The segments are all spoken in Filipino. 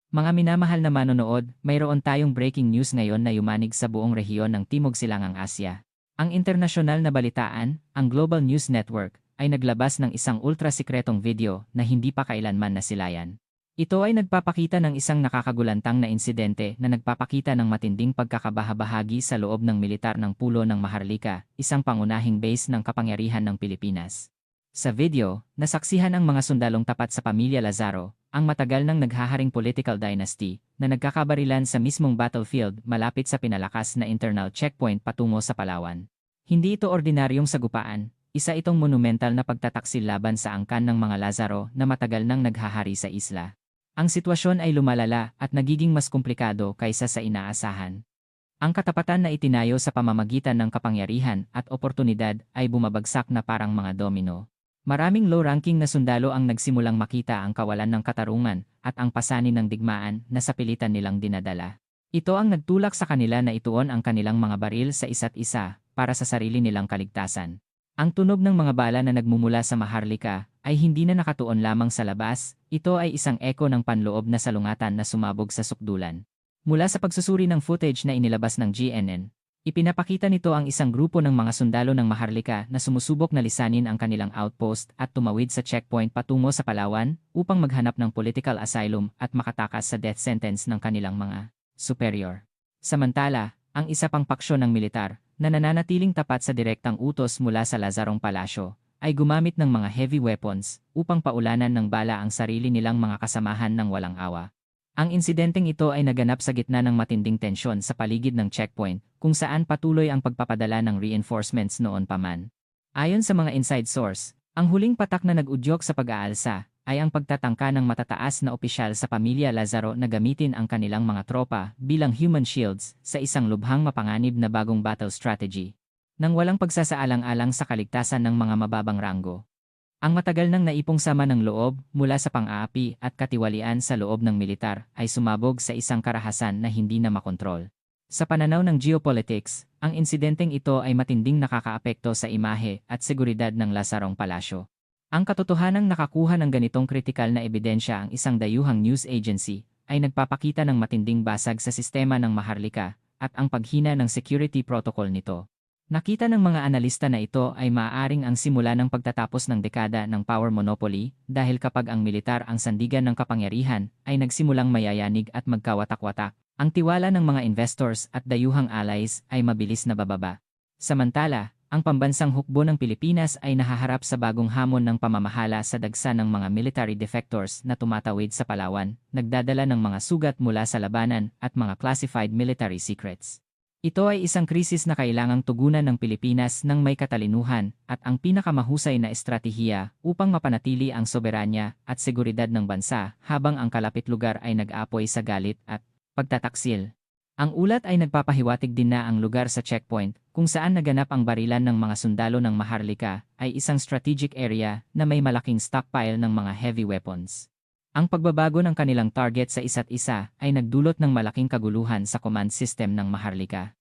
Mga minamahal na manonood, mayroon tayong breaking news ngayon na yumanig sa buong rehiyon ng Timog Silangang Asya. Ang internasyonal na balitaan, ang Global News Network, ay naglabas ng isang ultra-sikretong video na hindi pa kailanman nasilayan. Ito ay nagpapakita ng isang nakakagulantang na insidente na nagpapakita ng matinding pagkakabahabahagi sa loob ng militar ng Pulo ng Maharlika, isang pangunahing base ng kapangyarihan ng Pilipinas. Sa video, nasaksihan ang mga sundalong tapat sa pamilya Lazaro, ang matagal nang naghaharing political dynasty, na nagkakabarilan sa mismong battlefield malapit sa pinalakas na internal checkpoint patungo sa Palawan. Hindi ito ordinaryong sagupaan, isa itong monumental na pagtataksil laban sa angkan ng mga Lazaro na matagal nang naghahari sa isla. Ang sitwasyon ay lumalala at nagiging mas komplikado kaysa sa inaasahan. Ang katapatan na itinayo sa pamamagitan ng kapangyarihan at oportunidad ay bumabagsak na parang mga domino. Maraming low-ranking na sundalo ang nagsimulang makita ang kawalan ng katarungan at ang pasanin ng digmaan na sa pilitan nilang dinadala. Ito ang nagtulak sa kanila na ituon ang kanilang mga baril sa isa't isa para sa sarili nilang kaligtasan. Ang tunog ng mga bala na nagmumula sa Maharlika ay hindi na nakatuon lamang sa labas, ito ay isang eko ng panloob na salungatan na sumabog sa sukdulan. Mula sa pagsusuri ng footage na inilabas ng GNN, ipinapakita nito ang isang grupo ng mga sundalo ng Maharlika na sumusubok na lisanin ang kanilang outpost at tumawid sa checkpoint patungo sa Palawan upang maghanap ng political asylum at makatakas sa death sentence ng kanilang mga superior. Samantala, ang isa pang paksyon ng militar, na nananatiling tapat sa direktang utos mula sa Lazarong Palasyo, ay gumamit ng mga heavy weapons upang paulanan ng bala ang sarili nilang mga kasamahan ng walang awa. Ang insidenteng ito ay naganap sa gitna ng matinding tensyon sa paligid ng checkpoint, kung saan patuloy ang pagpapadala ng reinforcements noon pa man. Ayon sa mga inside source, ang huling patak na nag-udyok sa pag-aalsa ay ang pagtatangka ng matataas na opisyal sa pamilya Lazaro na gamitin ang kanilang mga tropa bilang human shields sa isang lubhang mapanganib na bagong battle strategy, nang walang pagsasaalang-alang sa kaligtasan ng mga mababang ranggo. Ang matagal nang naipong sama ng loob mula sa pang-aapi at katiwalian sa loob ng militar ay sumabog sa isang karahasan na hindi na makontrol. Sa pananaw ng geopolitics, ang insidenteng ito ay matinding nakakaapekto sa imahe at seguridad ng Lazarong Palasyo. Ang katotohanang nakakuha ng ganitong kritikal na ebidensya ang isang dayuhang news agency ay nagpapakita ng matinding basag sa sistema ng Maharlika at ang paghina ng security protocol nito. Nakita ng mga analista na ito ay maaaring ang simula ng pagtatapos ng dekada ng power monopoly dahil kapag ang militar ang sandigan ng kapangyarihan ay nagsimulang mayayanig at magkawatak-watak, ang tiwala ng mga investors at dayuhang allies ay mabilis na bababa. Samantala, ang pambansang hukbo ng Pilipinas ay nahaharap sa bagong hamon ng pamamahala sa dagsa ng mga military defectors na tumatawid sa Palawan, nagdadala ng mga sugat mula sa labanan at mga classified military secrets. Ito ay isang krisis na kailangang tugunan ng Pilipinas ng may katalinuhan at ang pinakamahusay na estratehiya upang mapanatili ang soberanya at seguridad ng bansa habang ang kalapit lugar ay nag-apoy sa galit at pagtataksil. Ang ulat ay nagpapahiwatig din na ang lugar sa checkpoint, kung saan naganap ang barilan ng mga sundalo ng Maharlika, ay isang strategic area na may malaking stockpile ng mga heavy weapons. Ang pagbabago ng kanilang target sa isa't isa ay nagdulot ng malaking kaguluhan sa command system ng Maharlika.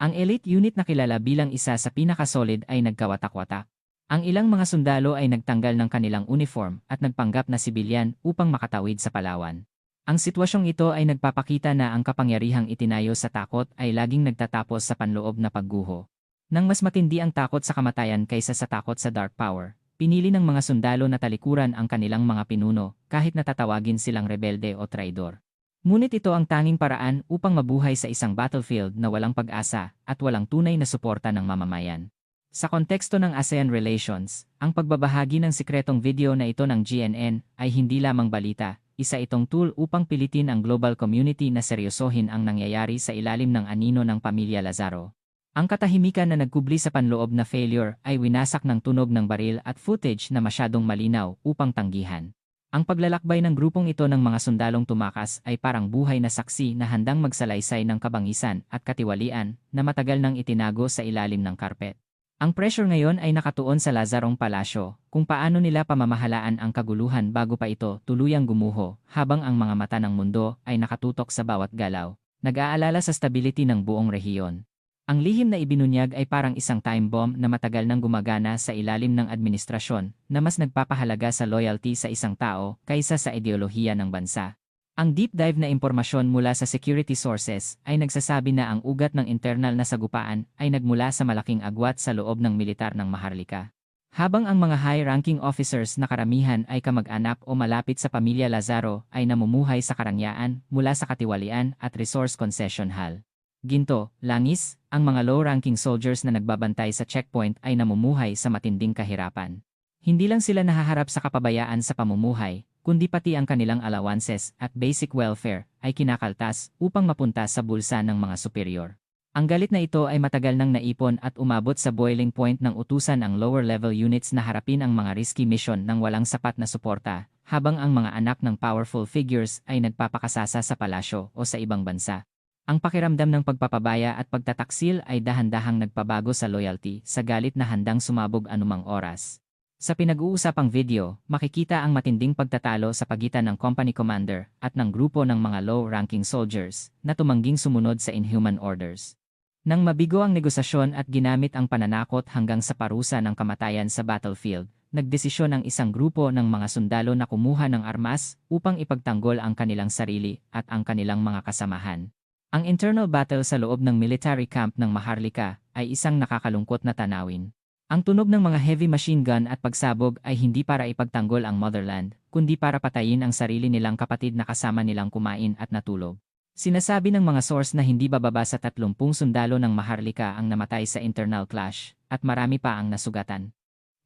Ang elite unit na kilala bilang isa sa pinakasolid ay nagkawatak-watak. Ang ilang mga sundalo ay nagtanggal ng kanilang uniform at nagpanggap na sibilyan upang makatawid sa Palawan. Ang sitwasyong ito ay nagpapakita na ang kapangyarihang itinayo sa takot ay laging nagtatapos sa panloob na pagguho. Nang mas matindi ang takot sa kamatayan kaysa sa takot sa dark power, pinili ng mga sundalo na talikuran ang kanilang mga pinuno kahit natatawagin silang rebelde o traidor. Ngunit ito ang tanging paraan upang mabuhay sa isang battlefield na walang pag-asa at walang tunay na suporta ng mamamayan. Sa konteksto ng ASEAN relations, ang pagbabahagi ng sikretong video na ito ng GNN ay hindi lamang balita, isa itong tool upang pilitin ang global community na seryosohin ang nangyayari sa ilalim ng anino ng pamilya Lazaro. Ang katahimikan na nagkubli sa panloob na failure ay winasak ng tunog ng baril at footage na masyadong malinaw upang tanggihan. Ang paglalakbay ng grupong ito ng mga sundalong tumakas ay parang buhay na saksi na handang magsalaysay ng kabangisan at katiwalian na matagal nang itinago sa ilalim ng karpet. Ang pressure ngayon ay nakatuon sa Lazarong Palasyo, kung paano nila pamamahalaan ang kaguluhan bago pa ito tuluyang gumuho, habang ang mga mata ng mundo ay nakatutok sa bawat galaw, nag-aalala sa stability ng buong rehiyon. Ang lihim na ibinunyag ay parang isang time bomb na matagal nang gumagana sa ilalim ng administrasyon, na mas nagpapahalaga sa loyalty sa isang tao kaysa sa ideolohiya ng bansa. Ang deep dive na impormasyon mula sa security sources ay nagsasabi na ang ugat ng internal na sagupaan ay nagmula sa malaking agwat sa loob ng militar ng Maharlika. Habang ang mga high-ranking officers na karamihan ay kamag-anak o malapit sa pamilya Lazaro ay namumuhay sa karangyaan mula sa katiwalian at resource concession hall. Ginto, langis, ang mga low-ranking soldiers na nagbabantay sa checkpoint ay namumuhay sa matinding kahirapan. Hindi lang sila nahaharap sa kapabayaan sa pamumuhay, kundi pati ang kanilang allowances at basic welfare ay kinakaltas upang mapunta sa bulsa ng mga superior. Ang galit na ito ay matagal nang naipon at umabot sa boiling point ng utusan ang lower-level units na harapin ang mga risky mission ng walang sapat na suporta, habang ang mga anak ng powerful figures ay nagpapakasasa sa palasyo o sa ibang bansa. Ang pakiramdam ng pagpapabaya at pagtataksil ay dahan-dahang nagpabago sa loyalty sa galit na handang sumabog anumang oras. Sa pinag-uusapang video, makikita ang matinding pagtatalo sa pagitan ng company commander at ng grupo ng mga low-ranking soldiers na tumangging sumunod sa inhuman orders. Nang mabigo ang negosasyon at ginamit ang pananakot hanggang sa parusa ng kamatayan sa battlefield, nagdesisyon ang isang grupo ng mga sundalo na kumuha ng armas upang ipagtanggol ang kanilang sarili at ang kanilang mga kasamahan. Ang internal battle sa loob ng military camp ng Maharlika ay isang nakakalungkot na tanawin. Ang tunog ng mga heavy machine gun at pagsabog ay hindi para ipagtanggol ang motherland, kundi para patayin ang sarili nilang kapatid na kasama nilang kumain at natulog. Sinasabi ng mga source na hindi bababa sa 30 sundalo ng Maharlika ang namatay sa internal clash, at marami pa ang nasugatan.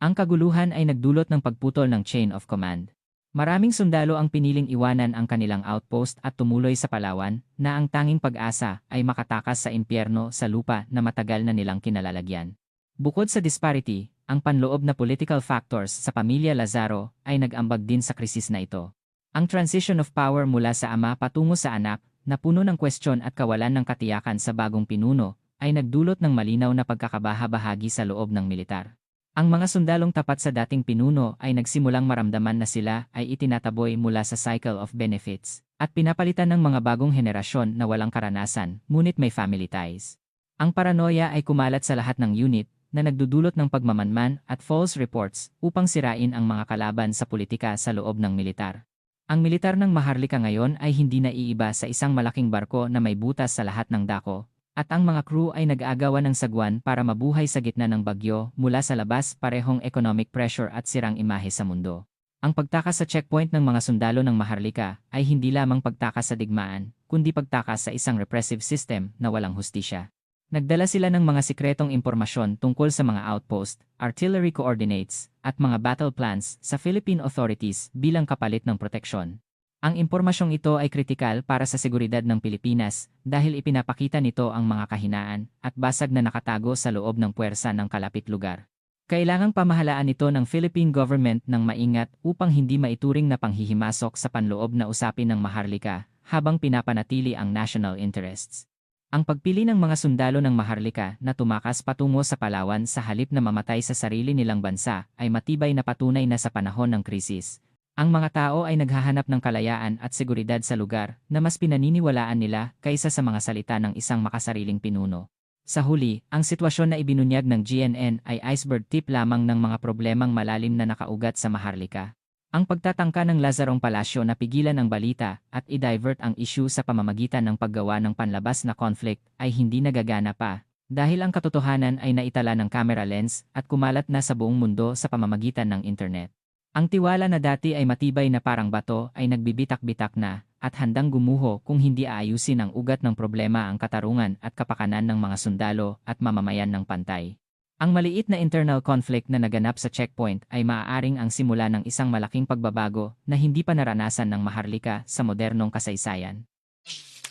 Ang kaguluhan ay nagdulot ng pagputol ng chain of command. Maraming sundalo ang piniling iwanan ang kanilang outpost at tumuloy sa Palawan, na ang tanging pag-asa ay makatakas sa impyerno sa lupa na matagal na nilang kinalalagyan. Bukod sa disparity, ang panloob na political factors sa pamilya Lazaro ay nag-ambag din sa krisis na ito. Ang transition of power mula sa ama patungo sa anak, na puno ng kwestiyon at kawalan ng katiyakan sa bagong pinuno, ay nagdulot ng malinaw na pagkakabaha-bahagi sa loob ng militar. Ang mga sundalong tapat sa dating pinuno ay nagsimulang maramdaman na sila ay itinataboy mula sa cycle of benefits, at pinapalitan ng mga bagong henerasyon na walang karanasan, ngunit may family ties. Ang paranoia ay kumalat sa lahat ng unit, na nagdudulot ng pagmamanman at false reports upang sirain ang mga kalaban sa politika sa loob ng militar. Ang militar ng Maharlika ngayon ay hindi naiiba sa isang malaking barko na may butas sa lahat ng dako, at ang mga crew ay nag-aagawan ng sagwan para mabuhay sa gitna ng bagyo mula sa labas, parehong economic pressure at sirang imahe sa mundo. Ang pagtakas sa checkpoint ng mga sundalo ng Maharlika ay hindi lamang pagtakas sa digmaan, kundi pagtakas sa isang repressive system na walang hustisya. Nagdala sila ng mga sikretong impormasyon tungkol sa mga outpost, artillery coordinates, at mga battle plans sa Philippine authorities bilang kapalit ng proteksyon. Ang impormasyong ito ay kritikal para sa seguridad ng Pilipinas dahil ipinapakita nito ang mga kahinaan at basag na nakatago sa loob ng puwersa ng kalapit lugar. Kailangang pamahalaan ito ng Philippine government ng maingat upang hindi maituring na panghihimasok sa panloob na usapin ng Maharlika habang pinapanatili ang national interests. Ang pagpili ng mga sundalo ng Maharlika na tumakas patungo sa Palawan sa halip na mamatay sa sarili nilang bansa ay matibay na patunay na sa panahon ng krisis, ang mga tao ay naghahanap ng kalayaan at seguridad sa lugar na mas pinaniniwalaan nila kaysa sa mga salita ng isang makasariling pinuno. Sa huli, ang sitwasyon na ibinunyag ng GNN ay iceberg tip lamang ng mga problemang malalim na nakaugat sa Maharlika. Ang pagtatangka ng Lazarong Palasyo na pigilan ang balita at i-divert ang issue sa pamamagitan ng paggawa ng panlabas na conflict ay hindi nagagana pa, dahil ang katotohanan ay naitala ng camera lens at kumalat na sa buong mundo sa pamamagitan ng internet. Ang tiwala na dati ay matibay na parang bato ay nagbibitak-bitak na, at handang gumuho kung hindi aayusin ang ugat ng problema ang katarungan at kapakanan ng mga sundalo at mamamayan ng pantay. Ang maliit na internal conflict na naganap sa checkpoint ay maaaring ang simula ng isang malaking pagbabago na hindi pa naranasan ng Maharlika sa modernong kasaysayan.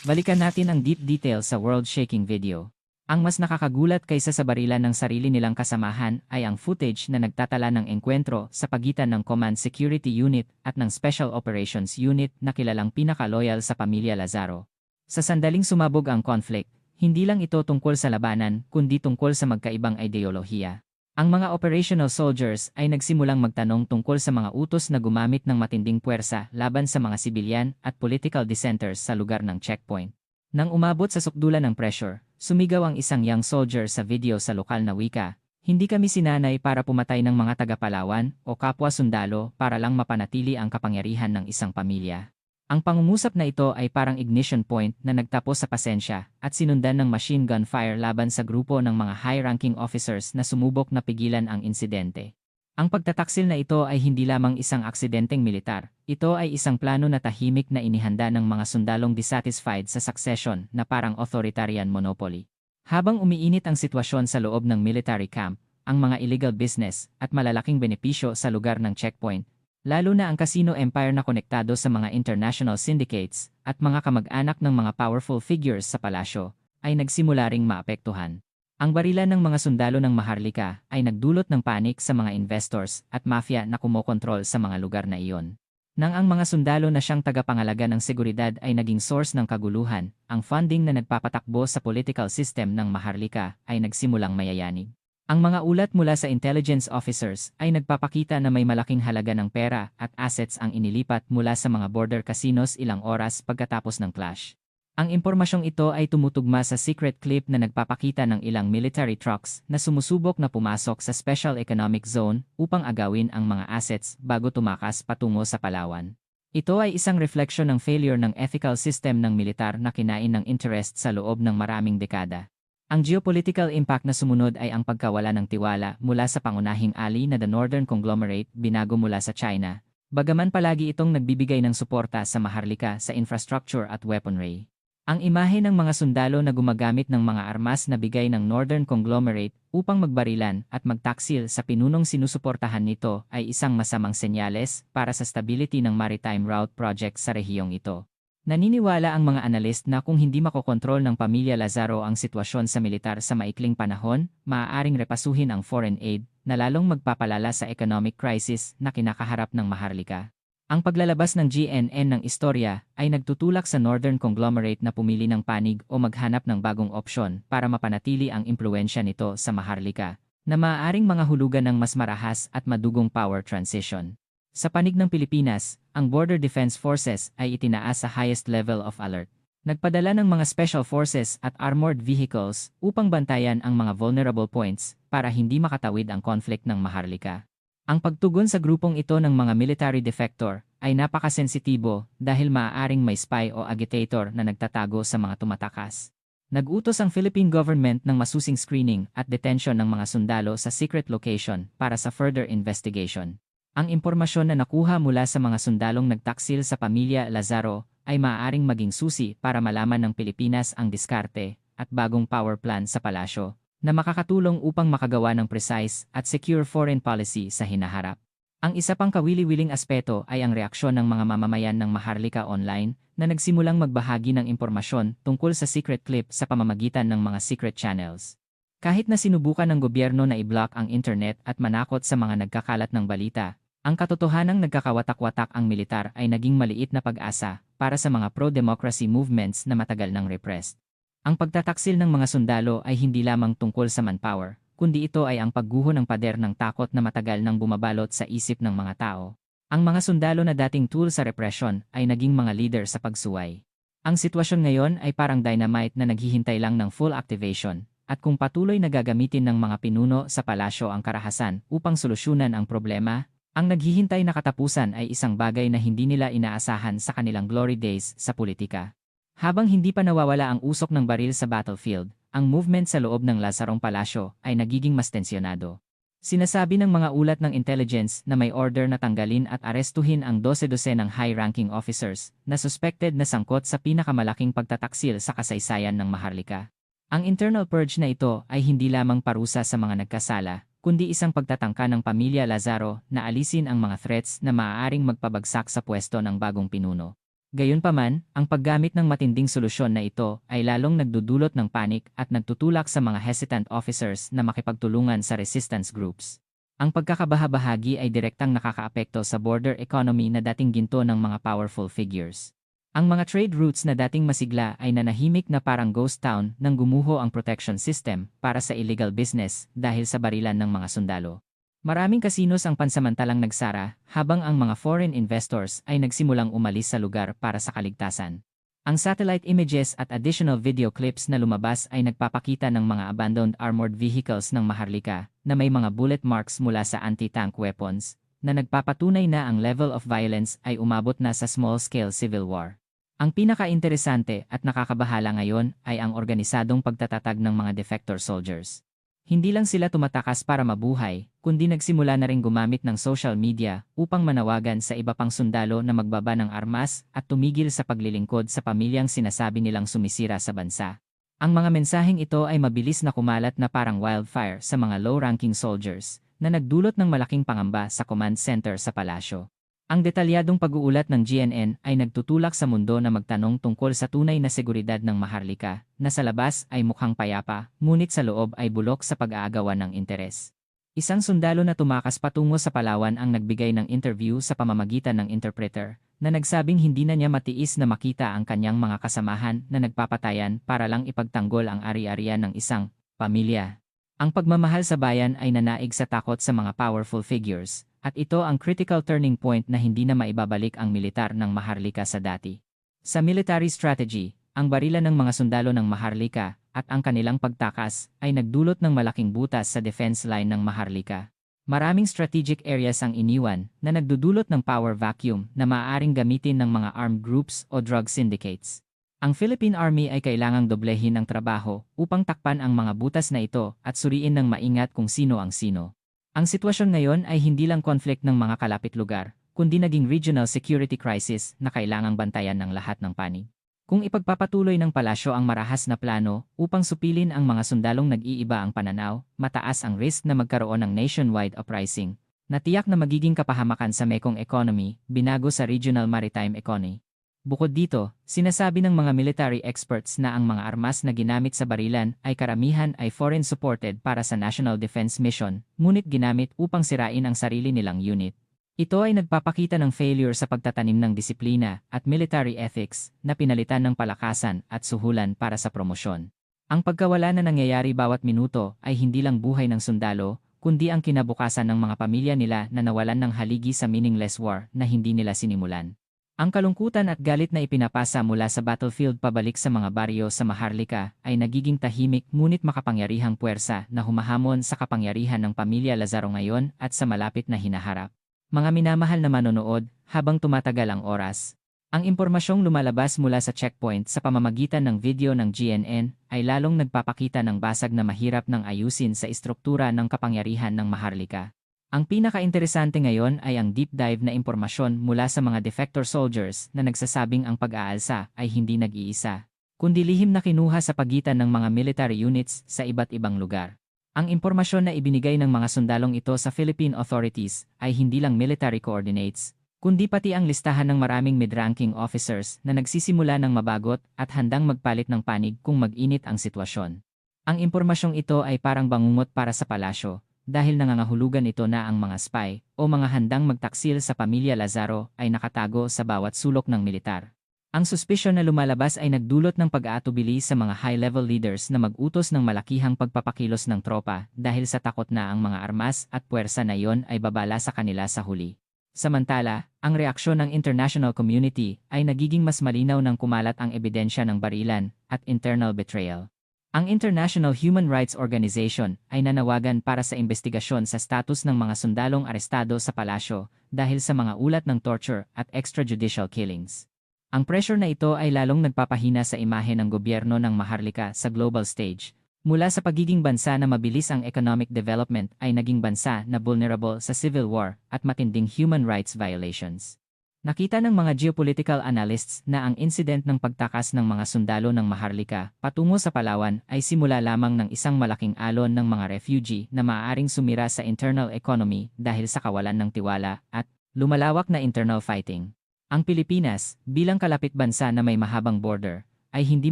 Balikan natin ang deep details sa world-shaking video. Ang mas nakakagulat kaysa sa barilan ng sarili nilang kasamahan ay ang footage na nagtatala ng engkwentro sa pagitan ng Command Security Unit at ng Special Operations Unit na kilalang pinaka-loyal sa pamilya Lazaro. Sa sandaling sumabog ang conflict, hindi lang ito tungkol sa labanan, kundi tungkol sa magkaibang ideolohiya. Ang mga operational soldiers ay nagsimulang magtanong tungkol sa mga utos na gumamit ng matinding puwersa laban sa mga sibilyan at political dissenters sa lugar ng checkpoint. Nang umabot sa sukdulan ng pressure, sumigaw ang isang young soldier sa video sa lokal na wika, "Hindi kami sinanay para pumatay ng mga taga-Palawan o kapwa sundalo para lang mapanatili ang kapangyarihan ng isang pamilya." Ang pangungusap na ito ay parang ignition point na nagtapos sa pasensya at sinundan ng machine gun fire laban sa grupo ng mga high-ranking officers na sumubok na pigilan ang insidente. Ang pagtataksil na ito ay hindi lamang isang aksidenteng militar, ito ay isang plano na tahimik na inihanda ng mga sundalong dissatisfied sa succession na parang authoritarian monopoly. Habang umiinit ang sitwasyon sa loob ng military camp, ang mga illegal business at malalaking benepisyo sa lugar ng checkpoint, lalo na ang casino empire na konektado sa mga international syndicates at mga kamag-anak ng mga powerful figures sa palasyo, ay nagsimula ring maapektuhan. Ang barilan ng mga sundalo ng Maharlika ay nagdulot ng panik sa mga investors at mafia na kumokontrol sa mga lugar na iyon. Nang ang mga sundalo na siyang tagapangalaga ng seguridad ay naging source ng kaguluhan, ang funding na nagpapatakbo sa political system ng Maharlika ay nagsimulang mayayanig. Ang mga ulat mula sa intelligence officers ay nagpapakita na may malaking halaga ng pera at assets ang inilipat mula sa mga border casinos ilang oras pagkatapos ng clash. Ang impormasyong ito ay tumutugma sa secret clip na nagpapakita ng ilang military trucks na sumusubok na pumasok sa Special Economic Zone upang agawin ang mga assets bago tumakas patungo sa Palawan. Ito ay isang refleksyon ng failure ng ethical system ng militar na kinain ng interest sa loob ng maraming dekada. Ang geopolitical impact na sumunod ay ang pagkawala ng tiwala mula sa pangunahing ally na the Northern Conglomerate binago mula sa China, bagaman palagi itong nagbibigay ng suporta sa Maharlika sa infrastructure at weaponry. Ang imahe ng mga sundalo na gumagamit ng mga armas na bigay ng Northern Conglomerate upang magbarilan at magtaksil sa pinunong sinusuportahan nito ay isang masamang senyales para sa stability ng maritime route project sa rehiyong ito. Naniniwala ang mga analyst na kung hindi makokontrol ng pamilya Lazaro ang sitwasyon sa militar sa maikling panahon, maaaring repasuhin ang foreign aid na lalong magpapalala sa economic crisis na kinakaharap ng Maharlika. Ang paglalabas ng GNN ng istorya ay nagtutulak sa Northern Conglomerate na pumili ng panig o maghanap ng bagong opsyon para mapanatili ang impluensya nito sa Maharlika, na maaaring mga hulugan ng mas marahas at madugong power transition. Sa panig ng Pilipinas, ang Border Defense Forces ay itinaas sa highest level of alert. Nagpadala ng mga special forces at armored vehicles upang bantayan ang mga vulnerable points para hindi makatawid ang conflict ng Maharlika. Ang pagtugon sa grupong ito ng mga military defector ay napakasensitibo dahil maaaring may spy o agitator na nagtatago sa mga tumatakas. Nag-utos ang Philippine government ng masusing screening at detention ng mga sundalo sa secret location para sa further investigation. Ang impormasyon na nakuha mula sa mga sundalong nagtaksil sa pamilya Lazaro ay maaaring maging susi para malaman ng Pilipinas ang diskarte at bagong power plan sa palasyo na makakatulong upang makagawa ng precise at secure foreign policy sa hinaharap. Ang isa pang kawili-wiling aspeto ay ang reaksyon ng mga mamamayan ng Maharlika online na nagsimulang magbahagi ng impormasyon tungkol sa secret clip sa pamamagitan ng mga secret channels. Kahit na sinubukan ng gobyerno na i-block ang internet at manakot sa mga nagkakalat ng balita, ang katotohanang nagkakawatak-watak ang militar ay naging maliit na pag-asa para sa mga pro-democracy movements na matagal nang repressed. Ang pagtataksil ng mga sundalo ay hindi lamang tungkol sa manpower, kundi ito ay ang pagguho ng pader ng takot na matagal nang bumabalot sa isip ng mga tao. Ang mga sundalo na dating tool sa repression ay naging mga leader sa pagsuway. Ang sitwasyon ngayon ay parang dynamite na naghihintay lang ng full activation, at kung patuloy na gagamitin ng mga pinuno sa palasyo ang karahasan upang solusyonan ang problema, ang naghihintay na katapusan ay isang bagay na hindi nila inaasahan sa kanilang glory days sa politika. Habang hindi pa nawawala ang usok ng baril sa battlefield, ang movement sa loob ng Lazarong Palasyo ay nagiging mas tensyonado. Sinasabi ng mga ulat ng intelligence na may order na tanggalin at arestuhin ang 12 ng high-ranking officers na suspected na sangkot sa pinakamalaking pagtataksil sa kasaysayan ng Maharlika. Ang internal purge na ito ay hindi lamang parusa sa mga nagkasala, kundi isang pagtatangka ng pamilya Lazaro na alisin ang mga threats na maaaring magpabagsak sa pwesto ng bagong pinuno. Gayunpaman, ang paggamit ng matinding solusyon na ito ay lalong nagdudulot ng panik at nagtutulak sa mga hesitant officers na makipagtulungan sa resistance groups. Ang pagkakabahabahagi ay direktang nakakaapekto sa border economy na dating ginto ng mga powerful figures. Ang mga trade routes na dating masigla ay nanahimik na parang ghost town nang gumuho ang protection system para sa illegal business dahil sa barilan ng mga sundalo. Maraming casinos ang pansamantalang nagsara, habang ang mga foreign investors ay nagsimulang umalis sa lugar para sa kaligtasan. Ang satellite images at additional video clips na lumabas ay nagpapakita ng mga abandoned armored vehicles ng Maharlika na may mga bullet marks mula sa anti-tank weapons, na nagpapatunay na ang level of violence ay umabot na sa small-scale civil war. Ang pinaka-interesante at nakakabahala ngayon ay ang organisadong pagtatatag ng mga defector soldiers. Hindi lang sila tumatakas para mabuhay, kundi nagsimula na rin gumamit ng social media upang manawagan sa iba pang sundalo na magbaba ng armas at tumigil sa paglilingkod sa pamilyang sinasabi nilang sumisira sa bansa. Ang mga mensaheng ito ay mabilis na kumalat na parang wildfire sa mga low-ranking soldiers na nagdulot ng malaking pangamba sa command center sa palasyo. Ang detalyadong pag-uulat ng GNN ay nagtutulak sa mundo na magtanong tungkol sa tunay na seguridad ng Maharlika, na sa labas ay mukhang payapa, ngunit sa loob ay bulok sa pag-aagawan ng interes. Isang sundalo na tumakas patungo sa Palawan ang nagbigay ng interview sa pamamagitan ng interpreter, na nagsabing hindi na niya matiis na makita ang kanyang mga kasamahan na nagpapatayan para lang ipagtanggol ang ari-arian ng isang pamilya. Ang pagmamahal sa bayan ay nanaig sa takot sa mga powerful figures, at ito ang critical turning point na hindi na maibabalik ang militar ng Maharlika sa dati. Sa military strategy, ang barilan ng mga sundalo ng Maharlika at ang kanilang pagtakas ay nagdulot ng malaking butas sa defense line ng Maharlika. Maraming strategic areas ang iniwan na nagdudulot ng power vacuum na maaaring gamitin ng mga armed groups o drug syndicates. Ang Philippine Army ay kailangang doblehin ang trabaho upang takpan ang mga butas na ito at suriin ng maingat kung sino ang sino. Ang sitwasyon ngayon ay hindi lang conflict ng mga kalapit lugar, kundi naging regional security crisis na kailangang bantayan ng lahat ng panig. Kung ipagpapatuloy ng palasyo ang marahas na plano upang supilin ang mga sundalong nag-iiba ang pananaw, mataas ang risk na magkaroon ng nationwide uprising, na tiyak na magiging kapahamakan sa Mekong economy, binago sa regional maritime economy. Bukod dito, sinasabi ng mga military experts na ang mga armas na ginamit sa barilan ay karamihan ay foreign-supported para sa National Defense Mission, ngunit ginamit upang sirain ang sarili nilang unit. Ito ay nagpapakita ng failure sa pagtatanim ng disiplina at military ethics na pinalitan ng palakasan at suhulan para sa promosyon. Ang pagkawala na nangyayari bawat minuto ay hindi lang buhay ng sundalo, kundi ang kinabukasan ng mga pamilya nila na nawalan ng haligi sa meaningless war na hindi nila sinimulan. Ang kalungkutan at galit na ipinapasa mula sa battlefield pabalik sa mga baryo sa Maharlika ay nagiging tahimik ngunit makapangyarihang puwersa na humahamon sa kapangyarihan ng pamilya Lazaro ngayon at sa malapit na hinaharap. Mga minamahal na manonood, habang tumatagal ang oras, ang impormasyong lumalabas mula sa checkpoint sa pamamagitan ng video ng GNN ay lalong nagpapakita ng basag na mahirap ng ayusin sa istruktura ng kapangyarihan ng Maharlika. Ang pinaka-interesante ngayon ay ang deep dive na impormasyon mula sa mga defector soldiers na nagsasabing ang pag-aalsa ay hindi nag-iisa, kundi lihim na kinuha sa pagitan ng mga military units sa iba't ibang lugar. Ang impormasyon na ibinigay ng mga sundalong ito sa Philippine authorities ay hindi lang military coordinates, kundi pati ang listahan ng maraming mid-ranking officers na nagsisimula ng mabagot at handang magpalit ng panig kung mag-init ang sitwasyon. Ang impormasyong ito ay parang bangungot para sa palasyo, dahil nangangahulugan ito na ang mga spy o mga handang magtaksil sa pamilya Lazaro ay nakatago sa bawat sulok ng militar. Ang suspisyon na lumalabas ay nagdulot ng pag-aatubili sa mga high-level leaders na mag-utos ng malakihang pagpapakilos ng tropa dahil sa takot na ang mga armas at puwersa na iyon ay babala sa kanila sa huli. Samantala, ang reaksyon ng international community ay nagiging mas malinaw nang kumalat ang ebidensya ng barilan at internal betrayal. Ang International Human Rights Organization ay nanawagan para sa investigasyon sa status ng mga sundalong arestado sa palasyo dahil sa mga ulat ng torture at extrajudicial killings. Ang pressure na ito ay lalong nagpapahina sa imahe ng gobyerno ng Maharlika sa global stage. Mula sa pagiging bansa na mabilis ang economic development ay naging bansa na vulnerable sa civil war at matinding human rights violations. Nakita ng mga geopolitical analysts na ang incident ng pagtakas ng mga sundalo ng Maharlika patungo sa Palawan ay simula lamang ng isang malaking alon ng mga refugee na maaaring sumira sa internal economy dahil sa kawalan ng tiwala at lumalawak na internal fighting. Ang Pilipinas, bilang kalapit bansa na may mahabang border, ay hindi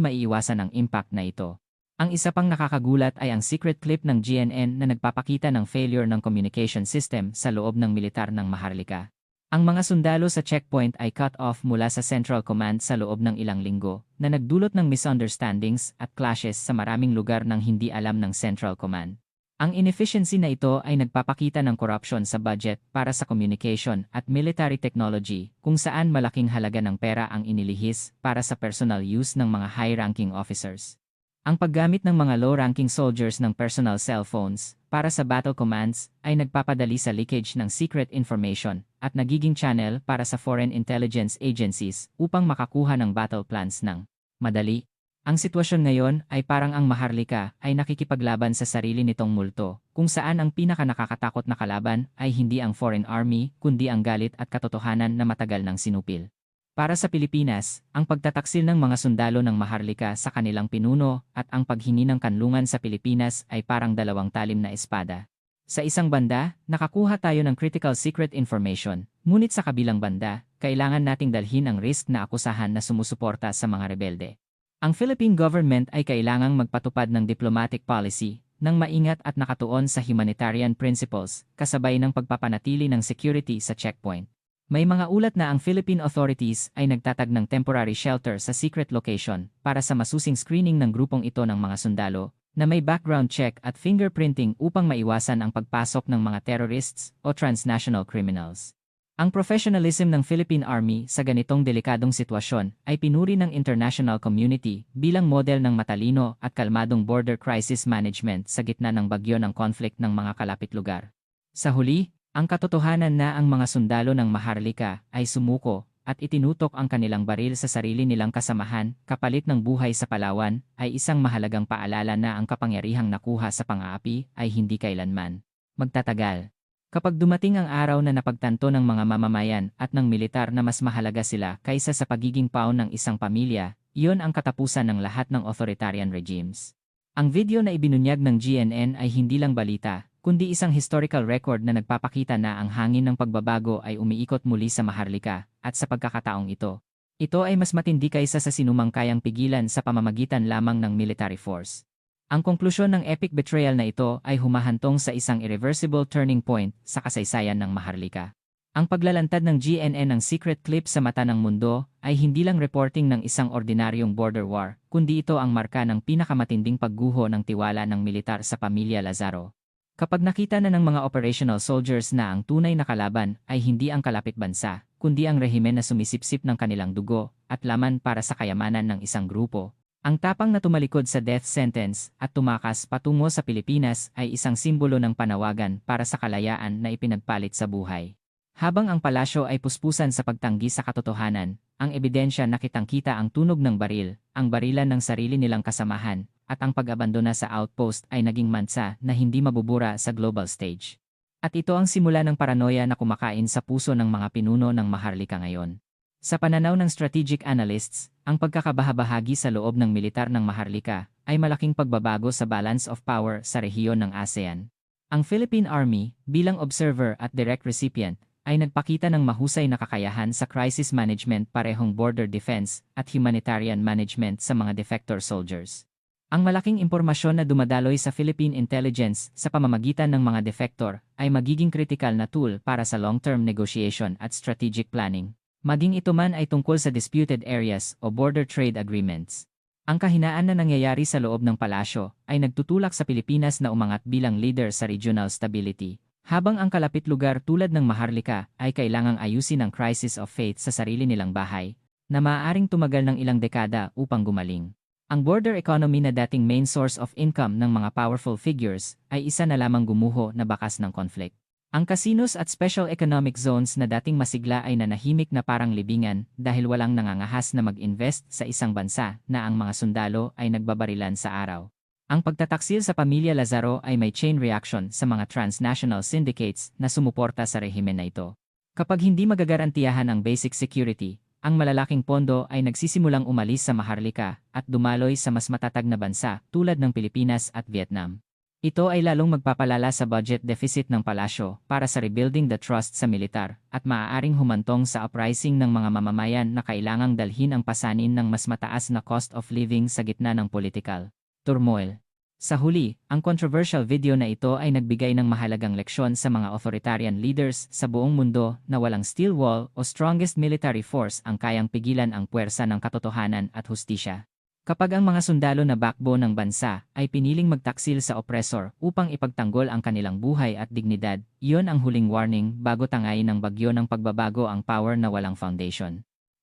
maiiwasan ang impact na ito. Ang isa pang nakakagulat ay ang secret clip ng GNN na nagpapakita ng failure ng communication system sa loob ng militar ng Maharlika. Ang mga sundalo sa checkpoint ay cut off mula sa Central Command sa loob ng ilang linggo, na nagdulot ng misunderstandings at clashes sa maraming lugar ng hindi alam ng Central Command. Ang inefficiency na ito ay nagpapakita ng corruption sa budget para sa communication at military technology, kung saan malaking halaga ng pera ang inilihis para sa personal use ng mga high-ranking officers. Ang paggamit ng mga low-ranking soldiers ng personal cellphones para sa battle commands ay nagpapadali sa leakage ng secret information at nagiging channel para sa foreign intelligence agencies upang makakuha ng battle plans ng madali. Ang sitwasyon ngayon ay parang ang Maharlika ay nakikipaglaban sa sarili nitong multo, kung saan ang pinaka-nakakatakot na kalaban ay hindi ang foreign army kundi ang galit at katotohanan na matagal nang sinupil. Para sa Pilipinas, ang pagtataksil ng mga sundalo ng Maharlika sa kanilang pinuno at ang paghingi ng kanlungan sa Pilipinas ay parang dalawang talim na espada. Sa isang banda, nakakuha tayo ng critical secret information, ngunit sa kabilang banda, kailangan nating dalhin ang risk na akusahan na sumusuporta sa mga rebelde. Ang Philippine government ay kailangang magpatupad ng diplomatic policy nang maingat at nakatuon sa humanitarian principles, kasabay ng pagpapanatili ng security sa checkpoint. May mga ulat na ang Philippine authorities ay nagtatag ng temporary shelter sa secret location para sa masusing screening ng grupong ito ng mga sundalo na may background check at fingerprinting upang maiwasan ang pagpasok ng mga terrorists o transnational criminals. Ang professionalism ng Philippine Army sa ganitong delikadong sitwasyon ay pinuri ng international community bilang model ng matalino at kalmadong border crisis management sa gitna ng bagyo ng conflict ng mga kalapit lugar. Sa huli, ang katotohanan na ang mga sundalo ng Maharlika ay sumuko at itinutok ang kanilang baril sa sarili nilang kasamahan kapalit ng buhay sa Palawan ay isang mahalagang paalala na ang kapangyarihang nakuha sa pang-aapi ay hindi kailanman magtatagal. Kapag dumating ang araw na napagtanto ng mga mamamayan at ng militar na mas mahalaga sila kaysa sa pagiging pawn ng isang pamilya, iyon ang katapusan ng lahat ng authoritarian regimes. Ang video na ibinunyag ng GNN ay hindi lang balita, kundi isang historical record na nagpapakita na ang hangin ng pagbabago ay umiikot muli sa Maharlika, at sa pagkakataong ito, ito ay mas matindi kaysa sa sinumang kayang pigilan sa pamamagitan lamang ng military force. Ang konklusyon ng epic betrayal na ito ay humahantong sa isang irreversible turning point sa kasaysayan ng Maharlika. Ang paglalantad ng GNN ng secret clip sa mata ng mundo ay hindi lang reporting ng isang ordinaryong border war, kundi ito ang marka ng pinakamatinding pagguho ng tiwala ng militar sa pamilya Lazaro. Kapag nakita na ng mga operational soldiers na ang tunay na kalaban ay hindi ang kalapit bansa, kundi ang rehimen na sumisipsip ng kanilang dugo at laman para sa kayamanan ng isang grupo, ang tapang na tumalikod sa death sentence at tumakas patungo sa Pilipinas ay isang simbolo ng panawagan para sa kalayaan na ipinagpalit sa buhay. Habang ang palasyo ay puspusan sa pagtanggi sa katotohanan, ang ebidensya na kitang-kita ang tunog ng baril, ang barilan ng sarili nilang kasamahan, at ang pag-abandona sa outpost ay naging mansa na hindi mabubura sa global stage. At ito ang simula ng paranoia na kumakain sa puso ng mga pinuno ng Maharlika ngayon. Sa pananaw ng strategic analysts, ang pagkakabahabahagi sa loob ng militar ng Maharlika ay malaking pagbabago sa balance of power sa rehiyon ng ASEAN. Ang Philippine Army, bilang observer at direct recipient, ay nagpakita ng mahusay na kakayahan sa crisis management parehong border defense at humanitarian management sa mga defector soldiers. Ang malaking impormasyon na dumadaloy sa Philippine intelligence sa pamamagitan ng mga defector ay magiging critical na tool para sa long-term negotiation at strategic planning. Maging ito man ay tungkol sa disputed areas o border trade agreements. Ang kahinaan na nangyayari sa loob ng palasyo ay nagtutulak sa Pilipinas na umangat bilang leader sa regional stability, habang ang kalapit lugar tulad ng Maharlika ay kailangang ayusin ang crisis of faith sa sarili nilang bahay, na maaaring tumagal ng ilang dekada upang gumaling. Ang border economy na dating main source of income ng mga powerful figures ay isa na lamang gumuho na bakas ng conflict. Ang casinos at special economic zones na dating masigla ay nanahimik na parang libingan dahil walang nangangahas na mag-invest sa isang bansa na ang mga sundalo ay nagbabarilan sa araw. Ang pagtataksil sa pamilya Lazaro ay may chain reaction sa mga transnational syndicates na sumuporta sa rehimen na ito. Kapag hindi magagarantiyahan ang basic security, ang malalaking pondo ay nagsisimulang umalis sa Maharlika at dumaloy sa mas matatag na bansa tulad ng Pilipinas at Vietnam. Ito ay lalong magpapalala sa budget deficit ng palasyo para sa rebuilding the trust sa militar at maaaring humantong sa uprising ng mga mamamayan na kailangang dalhin ang pasanin ng mas mataas na cost of living sa gitna ng political turmoil. Sa huli, ang controversial video na ito ay nagbigay ng mahalagang leksyon sa mga authoritarian leaders sa buong mundo na walang steel wall o strongest military force ang kayang pigilan ang puwersa ng katotohanan at hustisya. Kapag ang mga sundalo na backbone ng bansa ay piniling magtaksil sa oppressor upang ipagtanggol ang kanilang buhay at dignidad, iyon ang huling warning bago tangayin ng bagyo ng pagbabago ang power na walang foundation.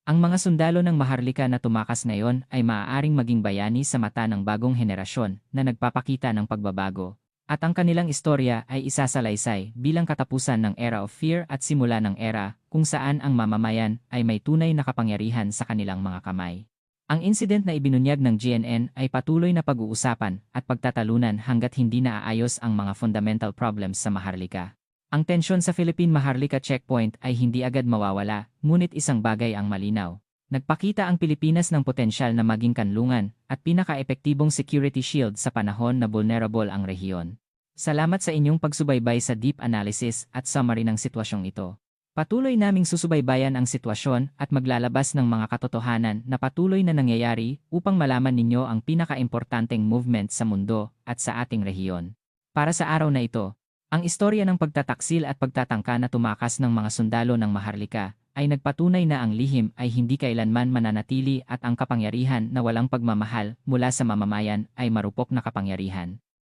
Ang mga sundalo ng Maharlika na tumakas ngayon ay maaaring maging bayani sa mata ng bagong henerasyon na nagpapakita ng pagbabago. At ang kanilang istorya ay isasalaysay bilang katapusan ng era of fear at simula ng era kung saan ang mamamayan ay may tunay na kapangyarihan sa kanilang mga kamay. Ang incident na ibinunyag ng GNN ay patuloy na pag-uusapan at pagtatalunan hanggat hindi naaayos ang mga fundamental problems sa Maharlika. Ang tensyon sa Philippine-Maharlika checkpoint ay hindi agad mawawala, ngunit isang bagay ang malinaw. Nagpakita ang Pilipinas ng potensyal na maging kanlungan at pinaka-epektibong security shield sa panahon na vulnerable ang rehiyon. Salamat sa inyong pagsubaybay sa deep analysis at summary ng sitwasyong ito. Patuloy naming susubaybayan ang sitwasyon at maglalabas ng mga katotohanan na patuloy na nangyayari upang malaman ninyo ang pinaka-importanteng movement sa mundo at sa ating rehiyon. Para sa araw na ito, ang istorya ng pagtataksil at pagtatangka na tumakas ng mga sundalo ng Maharlika ay nagpatunay na ang lihim ay hindi kailanman mananatili at ang kapangyarihan na walang pagmamahal mula sa mamamayan ay marupok na kapangyarihan.